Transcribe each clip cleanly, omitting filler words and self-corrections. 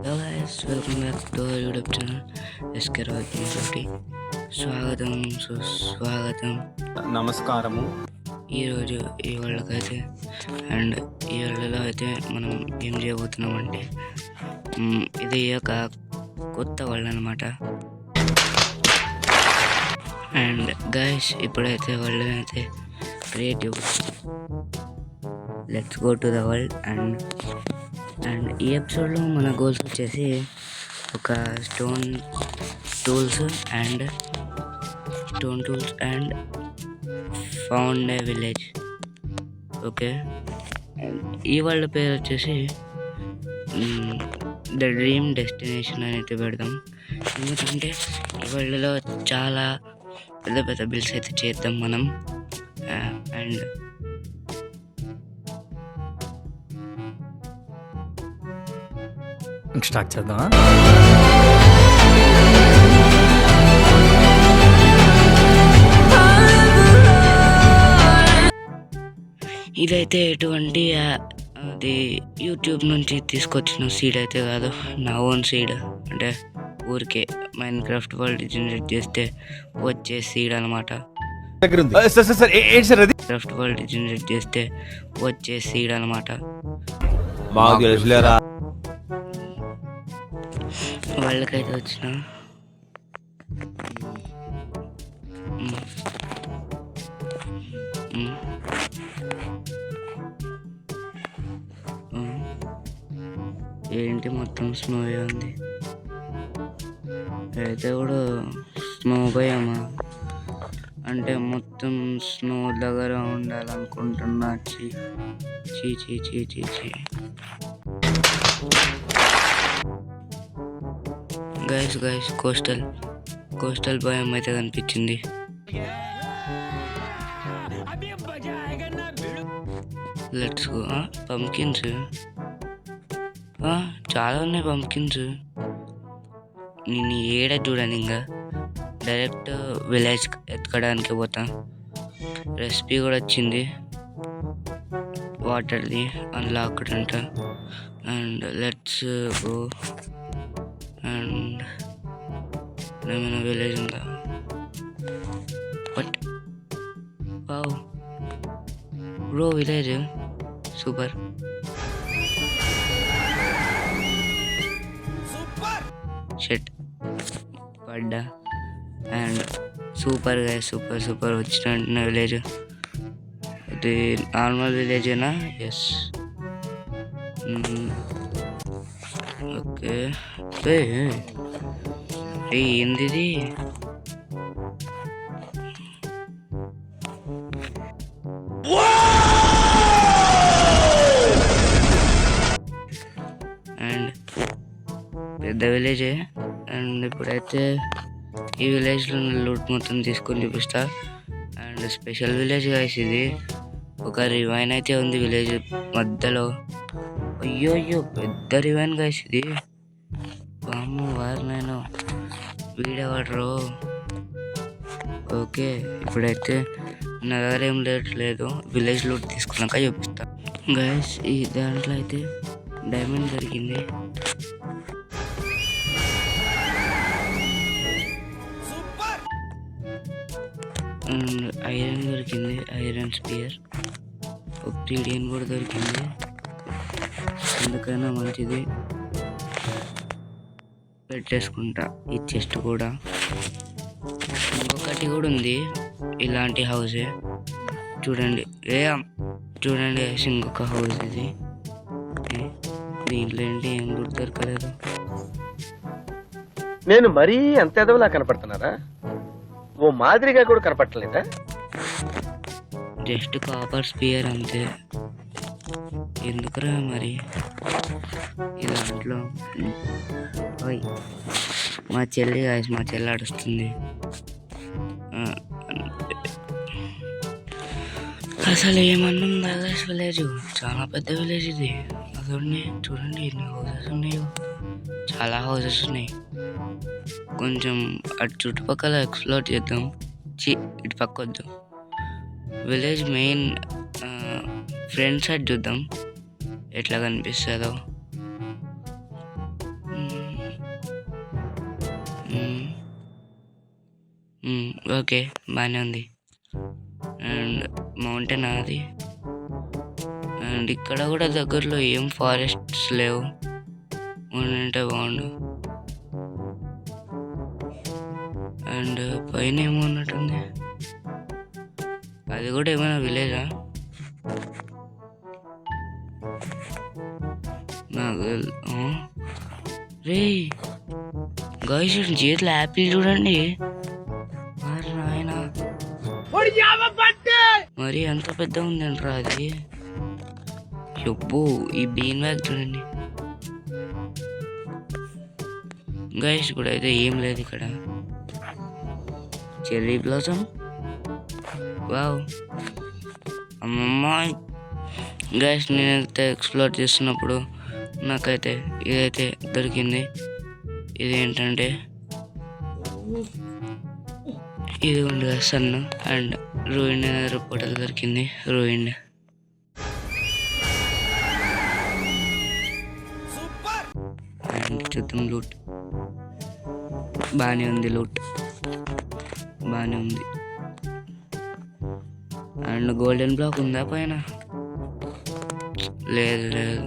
Hello guys, welcome back to our YouTube channel SK Roy తోటి స్వాగతం సుస్వాగతం. నమస్కారము. ఈరోజు ఈ వాళ్ళకైతే అండ్ ఈ వాళ్ళలో అయితే మనం ఏం చేయబోతున్నామంటే ఇది ఒక కొత్త వాళ్ళు అనమాట. అండ్ గైస్ ఇప్పుడైతే వాళ్ళని అయితే creative let's go to the world. And ఈ ఎపిసోడ్లో మన గోల్స్ వచ్చేసి ఒక stone tools and found A village. Okay, and ఈ వాళ్ళ పేరు వచ్చేసి ద డ్రీమ్ డెస్టినేషన్ అని అయితే పెడదాం. ఎందుకంటే ఈ వాళ్ళలో చాలా పెద్ద పెద్ద బిల్స్ అయితే చేద్దాం మనం. అండ్ స్టార్ట్ చేద్దామా? ఇదైతే ఎటువంటి అది యూట్యూబ్ నుంచి తీసుకొచ్చిన సీడ్ అయితే కాదు, నా ఓన్ సీడ్. అంటే ఊరికే మైన్ క్రాఫ్ట్ వరల్డ్ జనరేట్ చేస్తే వచ్చే సీడ్ అనమాట. క్రాఫ్ట్ వరల్డ్ జనరేట్ చేస్తే వచ్చే సీడ్ అనమాట. వాళ్ళకైతే వచ్చిన ఏంటి మొత్తం స్నో ఉంది అయితే కూడా స్నో భయమా అంటే మొత్తం స్నో దగ్గర ఉండాలనుకుంటున్నా. చీ చీ చీ చీ చీ చీ గైస్ కోస్టల్ భయం అయితే కనిపించింది. Let's go. పంకిన్స్ చాలా ఉన్నాయి. పంకిన్స్ నేను ఏడ చూడండి. ఇంకా డైరెక్ట్ విలేజ్ ఎత్తుకోవడానికి పోతా. రెసిపీ కూడా వచ్చింది, వాటర్ది అన్లాక్డ్ అంట. And let's go. అండ్ ఏమైనా విలేజ్ ఉందా? But wow bro, village super. షెట్ పడ్డా. అండ్ సూపర్ గా సూపర్ వచ్చిన విలేజ్. ఇది నార్మల్ విలేజేనా? ఎస్. ఓకే, ఏంది ఇది? అండ్ పెద్ద విలేజే. అండ్ ఇప్పుడైతే ఈ విలేజ్లో లూట్ మొత్తం తీసుకొని చూపిస్తా. అండ్ స్పెషల్ విలేజ్ గైస్ ఇది. ఒక రివైన్ అయితే ఉంది విలేజ్ మధ్యలో. అయ్యో పెద్ద రివైన్ గైస్ ఇది. వాము వారు నేను వీడేవాడరు. ఓకే, ఇప్పుడైతే నా దగ్గర ఏం లేదు. విలేజ్ లూట్ తీసుకున్నాక చూపిస్తా గైస్. ఈ దాంట్లో అయితే డైమండ్ దొరికింది. అండ్ ఐరన్ దొరికింది, ఐరన్ స్పియర్. ఒబ్సిడియన్ కూడా దొరికింది, ఎందుకైనా మంచిది పెట్టేసుకుంటా. ఈ చెస్ట్ కూడా. ఇంకొకటి కూడా ఉంది ఇలాంటి హౌసే. చూడండి ఇంకొక హౌస్ ఇది. దీంట్లో ఏంటి ఏం కూడా దొరకలేదు. నేను మరీ అంత ఎదవలా కనపడుతున్నారా? ఓ మాదిరిగా కూడా కనపడలేదా? జస్ట్ కాపర్ స్పియర్ అంతే. ఎందుకురా మరి ఈ దాంట్లో? మా చెల్లి అడుస్తుంది. అసలు ఏమన్నా విలేజ్ చాలా పెద్ద విలేజ్ ఇది. అసలు చూడండి ఎన్ని హౌసెస్ ఉన్నాయో. చాలా హౌసెస్ ఉన్నాయి. కొంచెం అటు చుట్టుపక్కల ఎక్స్ప్లోర్ చేద్దాం. ఇటు పక్క వద్దు. విలేజ్ మెయిన్ ఫ్రంట్ సైడ్ చూద్దాం ఎట్లా కనిపిస్తుందో. ఓకే, బాగానే ఉంది. అండ్ మౌంటైన్ అది. అండ్ ఇక్కడ కూడా దగ్గరలో ఏం ఫారెస్ట్స్ లేవు, ఉంటే బాగుండు. అండ్ పైన ఏమో ఉన్నట్టుంది, అది కూడా ఏమైనా విలేజా? నాకు రే గాయ్స్, చేతిలో యాపిల్ చూడండి. నాయన మరి అంత పెద్ద ఉందంట్రా అది. చెప్పు, ఈ బీన్ బ్యాగ్ చూడండి గాయ్స్. ఇప్పుడు అయితే ఏం లేదు ఇక్కడ. చెర్రీ బ్లాసమ్, వావ్ అమ్మమ్మ. గాయ్స్, నేనైతే ఎక్స్ప్లోర్ చేస్తున్నప్పుడు నాకైతే ఇదైతే దొరికింది. ఇది ఏంటంటే ఇది ఉంది సన్ అండ్ రూయిన్ రిపోర్టర్ దొరికింది. రూయిన్ అండ్ చూద్దాం. లూట్ బాగానే ఉంది, లూట్ బాగానే ఉంది. అండ్ గోల్డెన్ బ్లాక్ ఉందా పైన? లేదు లేదు.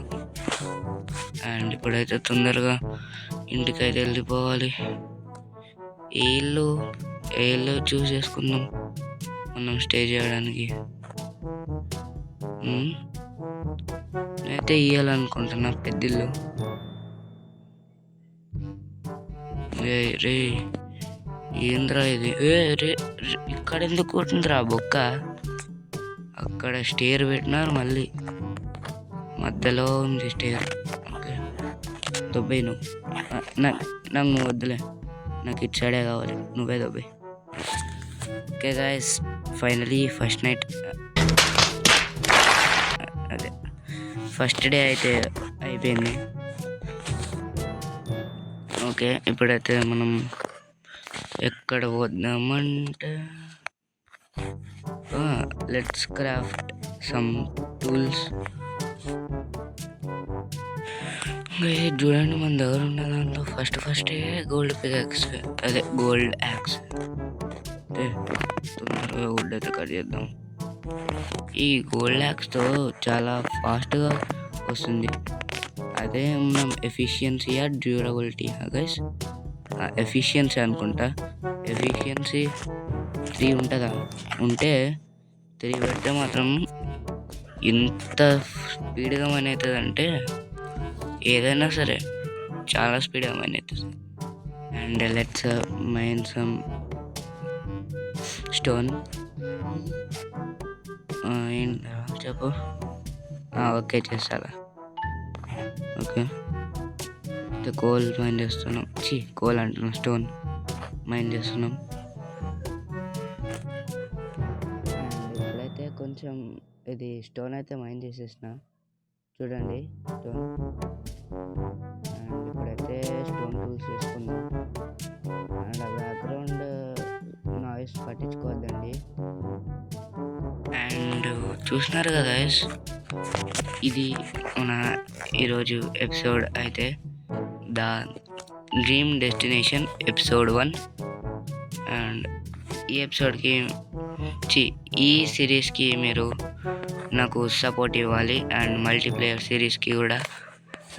అండ్ ఇప్పుడైతే తొందరగా ఇంటికైతే వెళ్ళిపోవాలి. ఏ ఇల్లు చూస్ చేసుకుందాం మనం స్టే చేయడానికి. నేనైతే ఇవ్వాలనుకుంటున్నా పెద్దిల్లు. రే ఏంద్రా ఇది? రే ఇక్కడ ఎందుకు ఉంటుందిరా బొక్క? అక్కడ స్టేర్ పెట్టినారు, మళ్ళీ మధ్యలో ఉంది స్టేర్. ఓకే, దొబ్బై నువ్వు. నాకు నువ్వు వద్దులే, నాకు ఇటు సైడే కావాలి, నువ్వే దొబ్బై. Okay guys, finally first night, అదే ఫస్ట్ డే అయితే అయిపోయింది. ఓకే, ఇప్పుడైతే మనం ఎక్కడ పోద్దామంటే లెట్స్ క్రాఫ్ట్ సమ్ టూల్స్. చూడండి, మన దగ్గర ఉన్న దాంట్లో ఫస్ట్ గోల్డ్ పికాక్స్, అదే గోల్డ్ యాక్స్. తొందరగా వుడ్ అయితే కట్ చేద్దాం. ఈ గోల్డ్ యాక్స్తో చాలా ఫాస్ట్గా వస్తుంది. అదే మనం ఎఫిషియన్సీయా డ్యూరబిలిటీ గైస్? ఎఫిషియన్సీ అనుకుంటా. ఎఫిషియన్సీ 3 ఉంటుందా? ఉంటే 3 పెడితే మాత్రం ఎంత స్పీడ్గా మనీ అవుతుంది అంటే ఏదైనా సరే చాలా స్పీడ్గా మనీ అవుతుంది. And let's mine some stone. ఏంటా చెప్పు? ఓకే, చేస్తారా? ఓకే, కోల్ మైన్ చేస్తున్నాం. కోల్ అంటున్నాం, స్టోన్ మైన్ చేస్తున్నాం. ఇప్పుడైతే కొంచెం ఇది స్టోన్ అయితే మైన్ చేసేసిన, చూడండి స్టోన్. అండ్ ఇప్పుడైతే స్టోన్ టూల్స్ వేసుకుందాం. అండ్ ఆ బ్యాక్గ్రౌండ్ నాయిస్ పట్టించుకోవద్దండి. అండ్ చూసినారు కదా గైస్, ఇది మన ఈరోజు ఎపిసోడ్ అయితే the dream destination episode 1. And ఈ ఎపిసోడ్కి ఈ సిరీస్కి మీరు నాకు సపోర్ట్ ఇవ్వాలి. అండ్ మల్టీప్లేయర్ సిరీస్కి కూడా.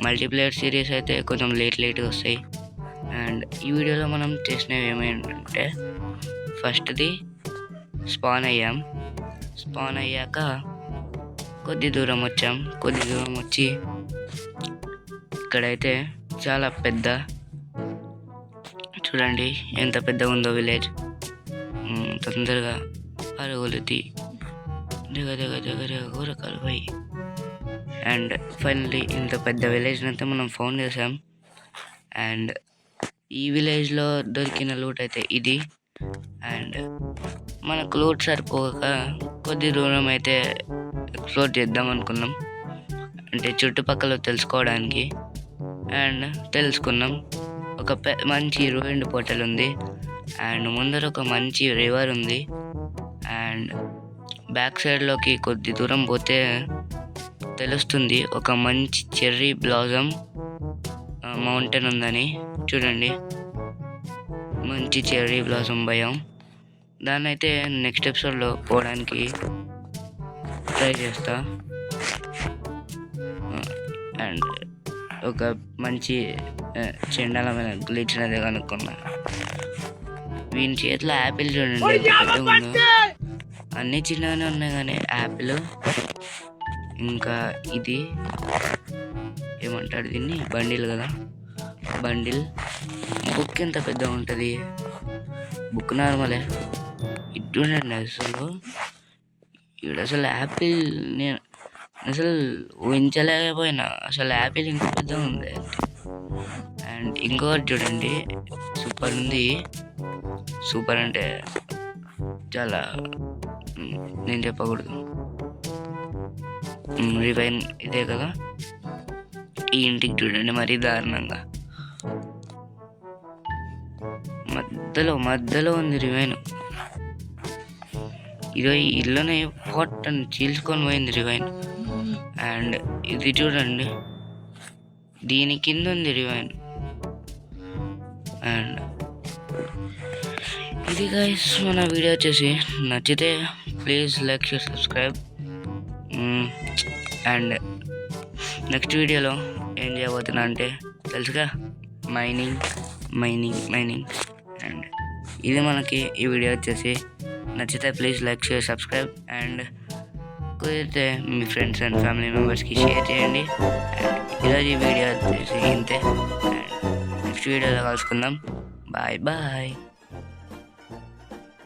మల్టీప్లేయర్ సిరీస్ అయితే కొంచెం లేట్గా వస్తాయి. అండ్ ఈ వీడియోలో మనం చేసినవి ఏమేంటంటే, ఫస్ట్ది స్పాన్ అయ్యాక కొద్ది దూరం వచ్చి ఇక్కడైతే చాలా పెద్ద, చూడండి ఎంత పెద్ద ఉందో విలేజ్. తొందరగా పరుగులుది దగ్గర కూరకాలు పోయి. అండ్ ఫైనల్లీ ఇంత పెద్ద విలేజ్ అయితే మనం ఫౌండ్ చేసాం. అండ్ ఈ విలేజ్లో దొరికిన లూట్ అయితే ఇది. అండ్ మనకు లూట్ సరిపోక కొద్ది దూరం అయితే ఎక్స్ప్లోర్ చేద్దాం అనుకున్నాం, అంటే చుట్టుపక్కల తెలుసుకోవడానికి. అండ్ తెలుసుకున్నాం, ఒక మంచి రూయిన్డ్ పోర్టల్ ఉంది. అండ్ ముందర ఒక మంచి రివర్ ఉంది. అండ్ బ్యాక్ సైడ్లోకి కొద్ది దూరం పోతే తెలుస్తుంది ఒక మంచి చెర్రీ బ్లాసమ్ మౌంటైన్ ఉందని. చూడండి, మంచి చెర్రీ బ్లాసమ్ భయం. దాన్ని అయితే నెక్స్ట్ ఎపిసోడ్లో పోవడానికి ట్రై చేస్తా. అండ్ ఒక మంచి చెండాలమైన గ్లిచ్ అనేది కనుక్కున్నా. వీని చేతిలో యాపిల్ చూడండి పెద్దగా ఉందో. అన్నీ చిన్నగానే ఉన్నాయి కానీ యాపిల్ ఇంకా ఇది ఏమంటారు దీన్ని, బండిల్ కదా, బండిల్. బుక్ ఎంత పెద్దగా ఉంటుంది, బుక్ నార్మలే. ఇది చూడండి అసలు ఇక్కడ అసలు యాపిల్ నేను అసలు ఊహించలేకపోయినా. అసలు యాపిల్ ఇంకో పెద్దగా ఉంది. అండ్ ఇంకొకటి చూడండి, సూపర్ ఉంది. సూపర్ అంటే చాలా నేను చెప్పకూడదు. రివైన్ ఇదే కదా. ఈ ఇంటికి చూడండి మరీ దారుణంగా మధ్యలో ఉంది రివైన్. ఇదో ఈ ఇల్లునే పొట్టని చీల్చుకొని పోయింది రివైన్. అండ్ ఇది చూడండి, దీని కింద ఉంది రివైన్. అండ్ ఇది గైస్ మన వీడియో వచ్చేసి. నచ్చితే please like share subscribe. And next వీడియోలో ఏం చేయబోతున్నా అంటే తెలుసుగా, మైనింగ్. అండ్ ఇది మనకి ఈ వీడియో వచ్చేసి. నచ్చితే please like share subscribe. And కుదిరితే మీ ఫ్రెండ్స్ అండ్ ఫ్యామిలీ మెంబర్స్కి షేర్ చేయండి. అండ్ ఈరోజు ఈ వీడియో వచ్చేసి ఇంతే. అండ్ నెక్స్ట్ వీడియోలో కలుసుకుందాం. బాయ్.